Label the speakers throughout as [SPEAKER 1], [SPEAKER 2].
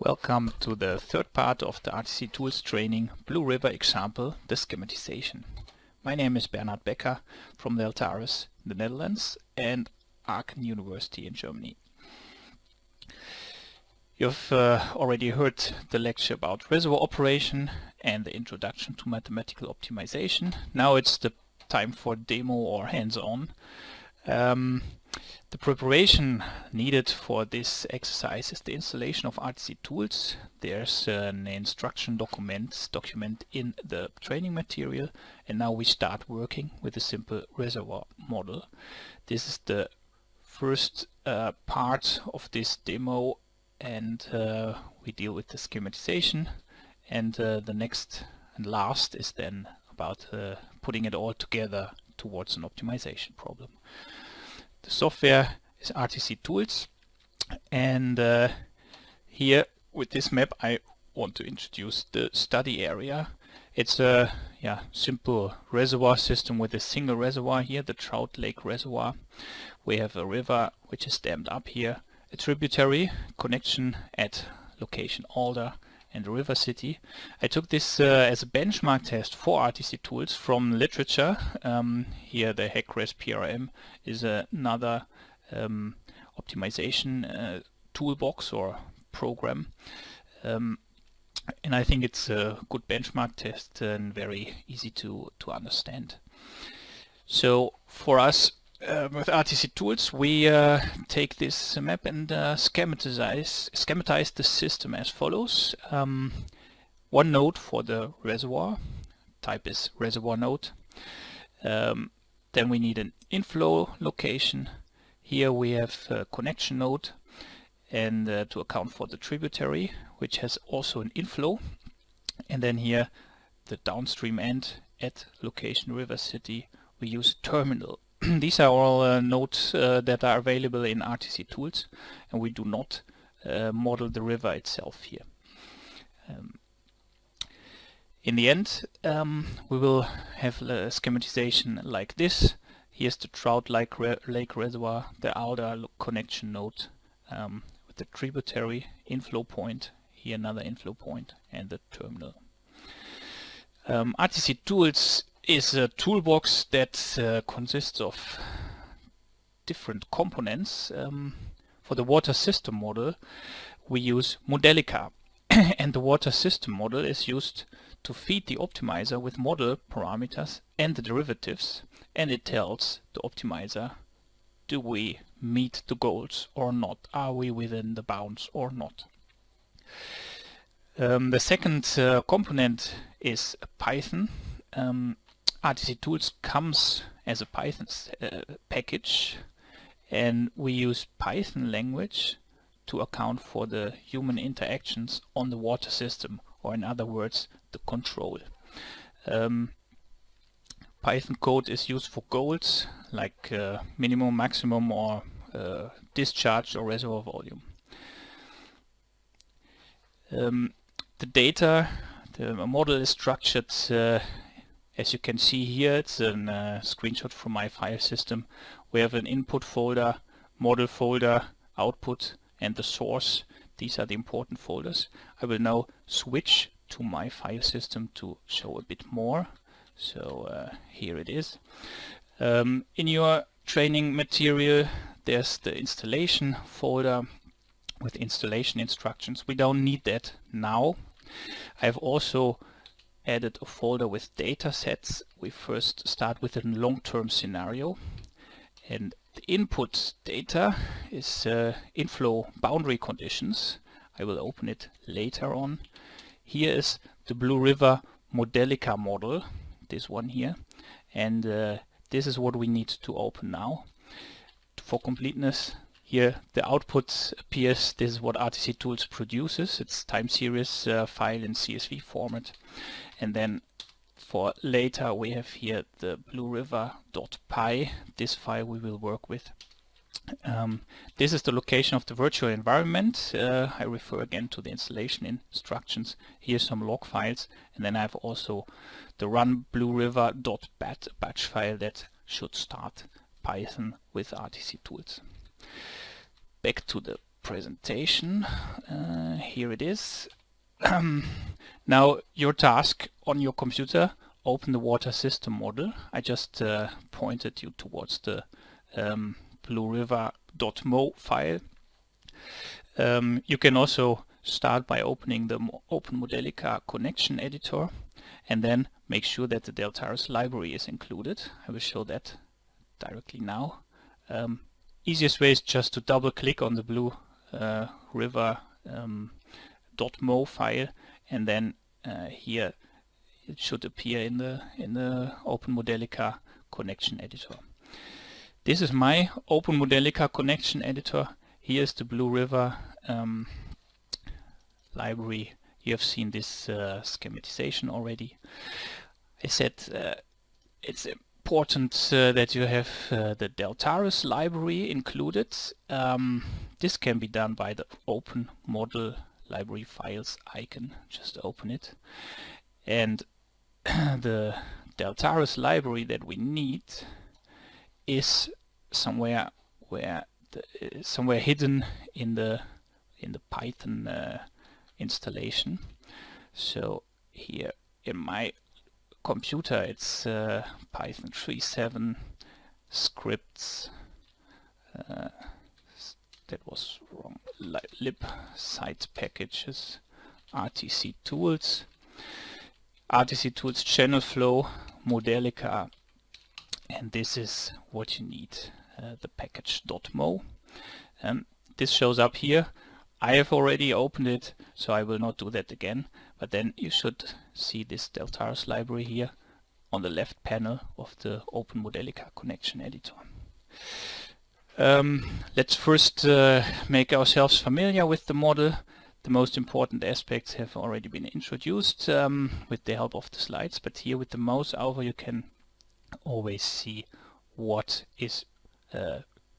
[SPEAKER 1] Welcome to the third part of the RTC tools training, BlueRiverExample, the schematization. My name is Bernhard Becker from the Altaris in the Netherlands and Aachen University in Germany. You've already heard the lecture about reservoir operation and the introduction to mathematical optimization. Now it's the time for demo or hands-on. The preparation needed for this exercise is the installation of RTC tools. There's an instruction document in the training material, and now we start working with a simple reservoir model. This is the first part of this demo, and we deal with the schematization, and the next and last is then about putting it all together towards an optimization problem. The software is RTC tools, and here with this map I want to introduce the study area. It's a simple reservoir system with a single reservoir here, the Trout Lake Reservoir. We have a river which is dammed up here, a tributary connection at location Alder and the River City. I took this as a benchmark test for RTC tools from literature. Here the HECRES PRM is another optimization toolbox or program. And I think it's a good benchmark test and very easy to understand. So for us with RTC tools, we take this map and schematize the system as follows. One node for the reservoir, type is reservoir node. Then we need an inflow location. Here we have a connection node, and to account for the tributary, which has also an inflow. And then here the downstream end at location River City, we use a terminal. These are all nodes that are available in RTC tools, and we do not model the river itself here. In the end, we will have a schematization like this. Here's the Trout Lake Reservoir, the Alder connection node with the tributary inflow point, here another inflow point, and the terminal. RTC tools is a toolbox that consists of different components. For the water system model, we use Modelica, and the water system model is used to feed the optimizer with model parameters and the derivatives, and it tells the optimizer, do we meet the goals or not? Are we within the bounds or not? The second component is Python. RTC tools comes as a Python package, and we use Python language to account for the human interactions on the water system, or in other words, the control. Python code is used for goals like minimum, maximum, or discharge or reservoir volume. The data, the model is structured as you can see here. It's a screenshot from my file system. We have an input folder, model folder, output, and the source. These are the important folders. I will now switch to my file system to show a bit more. So here it is. In your training material, there's the installation folder with installation instructions. We don't need that now. I've also added a folder with data sets. We first start with a long-term scenario, and the input data is inflow boundary conditions. I will open it later on. Here is the Blue River Modelica model, this one here, and this is what we need to open now. For completeness, here the output appears. This is what RTC tools produces. It's time series file in CSV format. And then for later we have here the blueriver.py, this file we will work with. This is the location of the virtual environment. I refer again to the installation instructions. Here's some log files, and then I have also the run blueriver.bat batch file that should start Python with RTC tools. Back to the presentation. Here it is. Now your task on your computer, open the water system model. I just pointed you towards the BlueRiver.mo file. You can also start by opening the Open Modelica connection editor and then make sure that the Deltares library is included. I will show that directly now. Easiest way is just to double click on the BlueRiver.mo file, and then here it should appear in the Open Modelica connection editor. This is my Open Modelica connection editor. Here's the BlueRiver library. You have seen this schematization already. I said it's important that you have the Deltares library included. This can be done by the Open Model Library Files icon. Just open it. And the Deltares library that we need is somewhere hidden in the Python installation. So here in my computer it's Python 3.7 scripts. That was wrong. Lib site packages, RTC tools, channel flow, Modelica, and this is what you need, the package.mo. This shows up here. I have already opened it, so I will not do that again, but then you should see this Deltares library here on the left panel of the Open Modelica connection editor. Let's first make ourselves familiar with the model. The most important aspects have already been introduced with the help of the slides, but here with the mouse over you can always see what is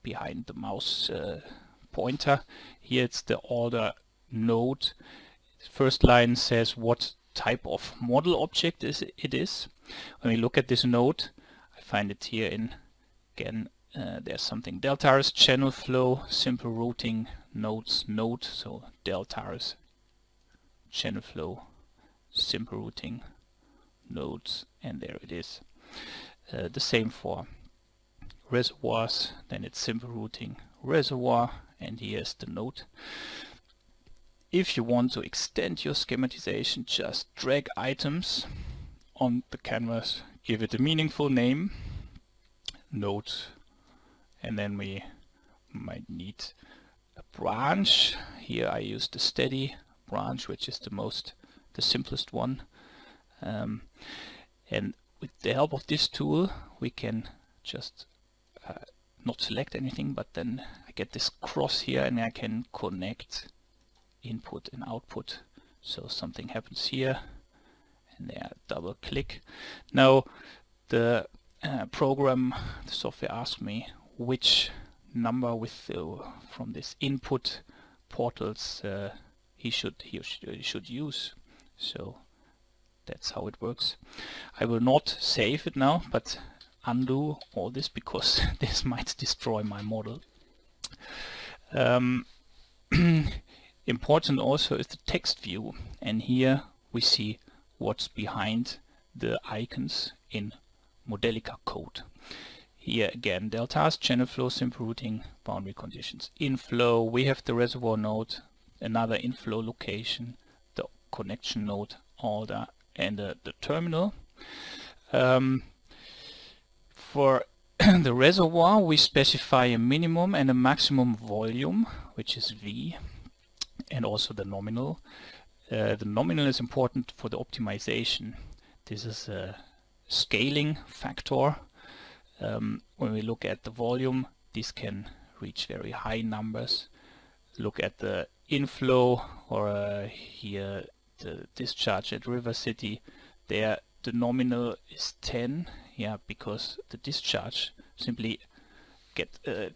[SPEAKER 1] behind the mouse pointer. Here it's the order node. First line says what type of model object it is. When we look at this node, I find it here in, again, there's something Deltares channel flow, simple routing, nodes node, so Deltares channel flow, simple routing, nodes, and there it is. The same for reservoirs, then it's simple routing, reservoir, and here's the node. If you want to extend your schematization, just drag items on the canvas, give it a meaningful name, node, and then we might need a branch. Here I use the steady branch, which is the simplest one. And with the help of this tool, we can just not select anything, but then I get this cross here and I can connect input and output. So something happens here and there, double click. Now the program, the software asks me which number from this input portals he should use. So that's how it works. I will not save it now, but undo all this because this might destroy my model. Important also is the text view, and here we see what's behind the icons in Modelica code. Here again, Deltares channel flow, simple routing, boundary conditions. Inflow, we have the reservoir node, another inflow location, the connection node, order, and the terminal. For the reservoir, we specify a minimum and a maximum volume, which is V, and also the nominal. The nominal is important for the optimization. This is a scaling factor. When we look at the volume, this can reach very high numbers. Look at the inflow, or here the discharge at River City. There the nominal is 10, because the discharge simply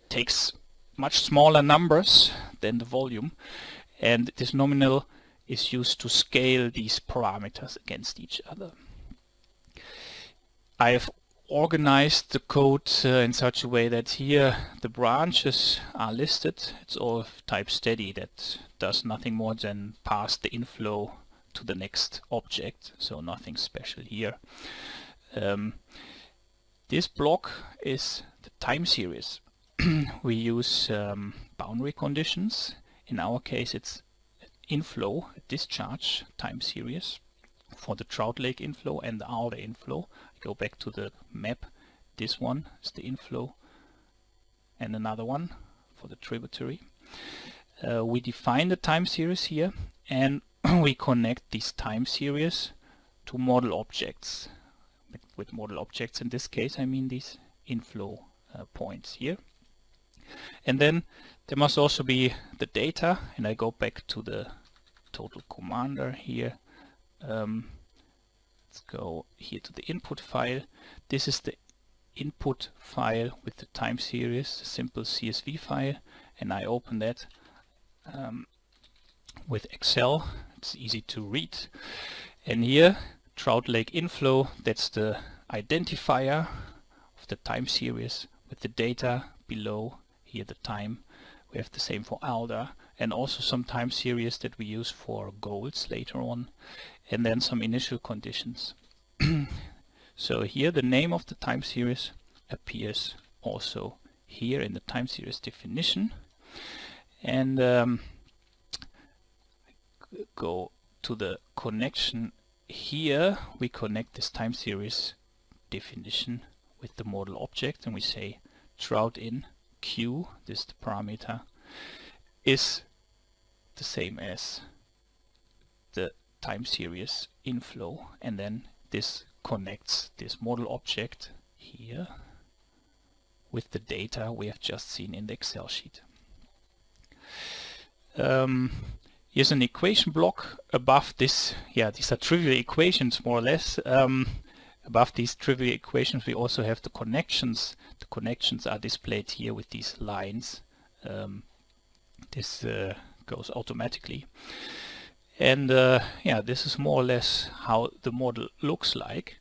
[SPEAKER 1] takes much smaller numbers than the volume, and this nominal is used to scale these parameters against each other. I have organized the code in such a way that here the branches are listed. It's all of type steady, that does nothing more than pass the inflow to the next object, so nothing special here. This block is the time series. We use boundary conditions. In our case it's inflow, discharge time series for the Trout Lake inflow and the Alder inflow. I go back to the map. This one is the inflow and another one for the tributary. We define the time series here, and we connect these time series to model objects. With model objects in this case I mean these inflow points here. And then there must also be the data, and I go back to the total commander here. Let's go here to the input file. This is the input file with the time series, a simple CSV file, and I open that with Excel. It's easy to read. And here, Trout Lake inflow, that's the identifier of the time series with the data below here, the time. We have the same for Alder, and also some time series that we use for goals later on, and then some initial conditions. So here the name of the time series appears also here in the time series definition. And go to the connection here. We connect this time series definition with the model object, and we say Trout in Q, this is the parameter, is the same as the time series inflow, and then this connects this model object here with the data we have just seen in the Excel sheet. Here's an equation block above this. Yeah, these are trivial equations more or less. Above these trivial equations we also have the connections. The connections are displayed here with these lines. This goes automatically. And yeah, this is more or less how the model looks like.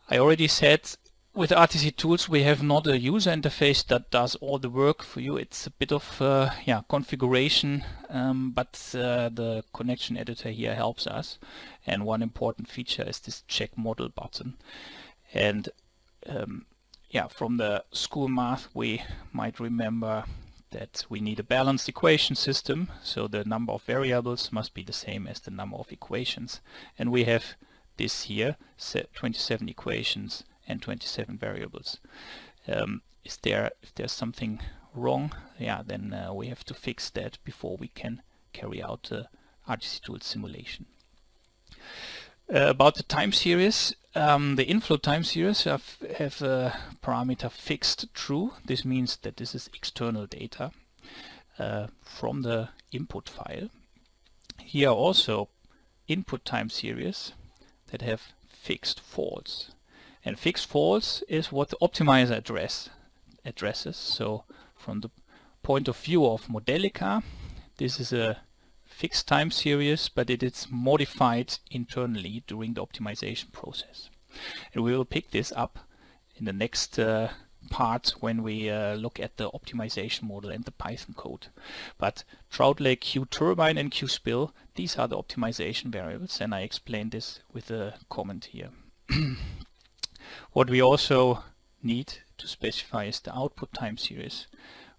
[SPEAKER 1] I already said with RTC tools we have not a user interface that does all the work for you. It's a bit of yeah, configuration, but the connection editor here helps us. And one important feature is this check model button. And yeah, from the school math we might remember that we need a balanced equation system, so the number of variables must be the same as the number of equations. And we have this here, 27 equations and 27 variables. If there's something wrong, yeah, then we have to fix that before we can carry out the RTC tool simulation. About the time series, the inflow time series have a parameter fixed true. This means that this is external data from the input file. Here are also input time series that have fixed false. And fixed false is what the optimizer addresses. So from the point of view of Modelica, this is a fixed time series, but it is modified internally during the optimization process. And we will pick this up in the next part when we look at the optimization model and the Python code. But Trout Lake, Q turbine and Q spill, these are the optimization variables, and I explained this with a comment here. What we also need to specify is the output time series.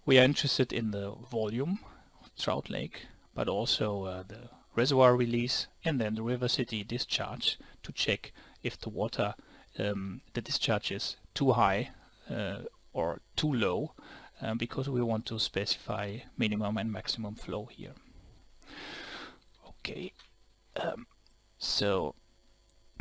[SPEAKER 1] We are interested in the volume of Trout Lake, but also the reservoir release and then the river city discharge to check if the water, the discharge is too high or too low, because we want to specify minimum and maximum flow here. Okay, so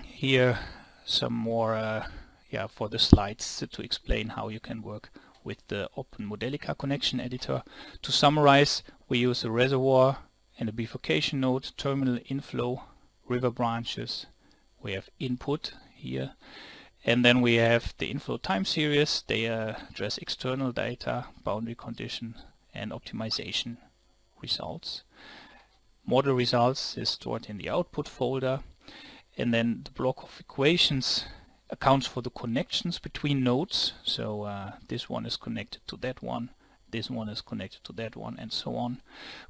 [SPEAKER 1] here some more yeah, for the slides to explain how you can work with the Open Modelica connection editor. To summarize, we use a reservoir and a bifurcation node, terminal inflow, river branches. We have input here, and then we have the inflow time series. They address external data, boundary condition, and optimization results. Model results is stored in the output folder, and then the block of equations accounts for the connections between nodes. So this one is connected to that one, this one is connected to that one, and so on.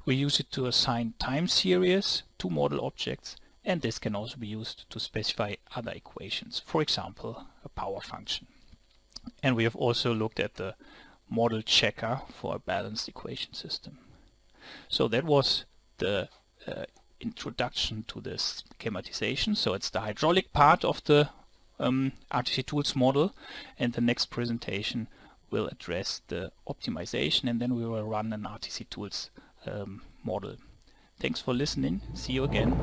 [SPEAKER 1] We use it to assign time series to model objects, and this can also be used to specify other equations, for example, a power function. And we have also looked at the model checker for a balanced equation system. So that was the introduction to this schematization. So it's the hydraulic part of the RTC Tools model, and the next presentation will address the optimization, and then we will run an RTC Tools model. Thanks for listening. See you again.